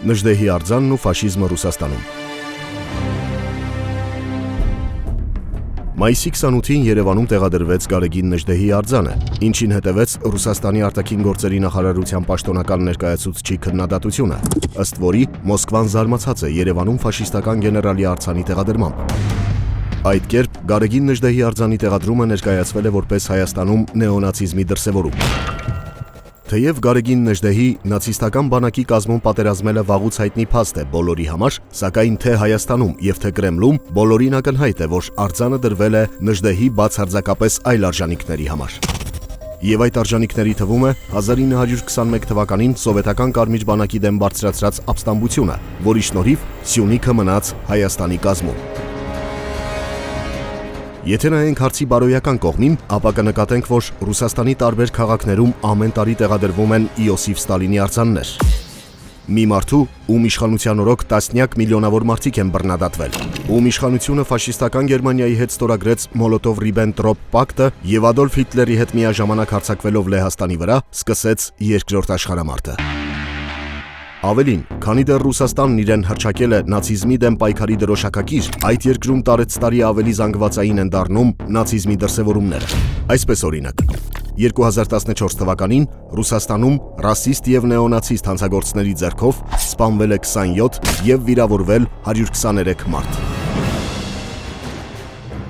Նժդեհի արձանն ու ֆաշիզմը Ռուսաստանում։ Մայիսի 28-ին Երևանում տեղադրվեց Գարեգին Նժդեհի արձանը, ինչին հետևեց Ռուսաստանի արտաքին գործերի նախարարության պաշտոնական ներկայացուցչի քննադատությունը, ըստ որի Մոսկվան զարմացած է Երևանում ֆաշիստական գեներալի արձանի տեղադրմամբ։ Այդ կերպ Գարեգին Նժդեհի արձանի տեղադրումը ներկայացվել է որպես Հայաստանում նեոնացիզմի դրսևորում։ Թեև Գարեգին Նժդեհի նացիստական բանակի կազմում պատերազմելը վաղուց հայտնի փաստ է բոլորի համար, սակայն թե Հայաստանում եւ թե Կրեմլում բոլորին ակնհայտ է, որ արձանը դրվել է Նժդեհի բացարձակապես այլ արժանինքների համար։ Եվ այդ արժանինքների թվում է 1921 թվականին սովետական Կարմիր բանակի դեմ բարձրացրած ապստամբությունը, որի շնորհիվ Սյունիքը մնաց Հայաստանի կազմում։ Եթե նայենք հարցի բարոյական կողմին, ապա կնկատենք, որ Ռուսաստանի տարբեր քաղաքներում ամեն տարի տեղադրվում են Իոսիֆ Ստալինի արձաններ։ Մի մարդու, ում իշխանության օրոք տասնյակ միլիոնավոր մարդիկ են բռնադատվել, ում իշխանությունը ֆաշիստական Գերմանիայի հետ ստորագրեց Մոլոտով-Ռիբենտրոպ պակտը եւ Ադոլֆ Հիտլերի հետ միաժամանակ հարձակվելով Լեհաստանի վրա, սկսեց Երկրորդ աշխարհամարտը։ Ավելին, քանի դեռ Ռուսաստանն իրեն հռչակել է նացիզմի դեմ պայքարի դրոշակակիր, այդ երկրում տարեցտարի ավելի զանգվածային են դառնում նացիզմի դրսևորումները։ Այսպես օրինակ, 2014 թվականին Ռուսաստանում ռասիստ եւ նեոնացիստ հանցագործների ձեռքով սպանվել է 27 եւ վիրավորվել 123 մարդ։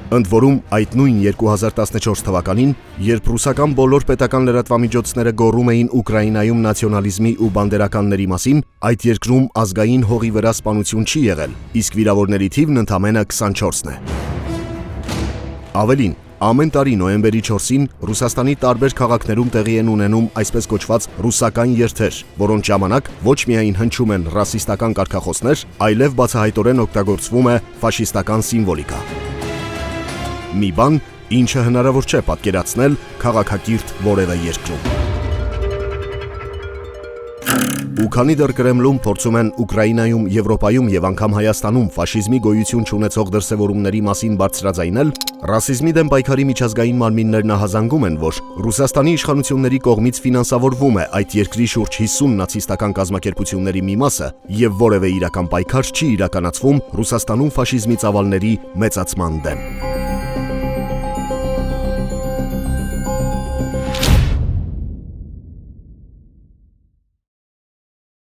Ընդ որում, այդ նույն 2014 թվականին, երբ ռուսական բոլոր պետական լրատվամիջոցները գոռում էին Ուկրաինայում նացիոնալիզմի ու բանդերականների մասին, այդ երկրում ազգային հողի վրա սպանություն չի եղել, իսկ վիրավորների թիվն ընդամենը 24-ն է։ Ավելին, ամեն տարի նոյեմբերի 4-ին Ռուսաստանի տարբեր քաղաքներում տեղի են ունենում այսպես կոչված ռուսական երթեր, որոնց ժամանակ ոչ միայն հնչում են ռասիստական կարգախոսներ, այլև բացահայտորեն օգտագործվում է ֆաշիստական սիմվոլիկա։ Մի բան, ինչը հնարավոր չէ պատկերացնել քաղաքակիրթ որևէ երկրում։ Ու քանի դեռ Կրեմլում փորձում են Ուկրաինայում, Եվրոպայում եւ անգամ Հայաստանում ֆաշիզմի գոյություն չունեցող դրսևորումների մասին բարձրաձայնել, ռասիզմի դեմ պայքարի միջազգային մարմիններն ահազանգում են, որ Ռուսաստանի իշխանությունների կողմից ֆինանսավորվում է այդ երկրի շուրջ 50 նացիստական կազմակերպությունների մի մասը եւ որևէ իրական պայքար չի իրականացվում Ռուսաստանում ֆաշիզմի ծավալների մեծացման դեմ։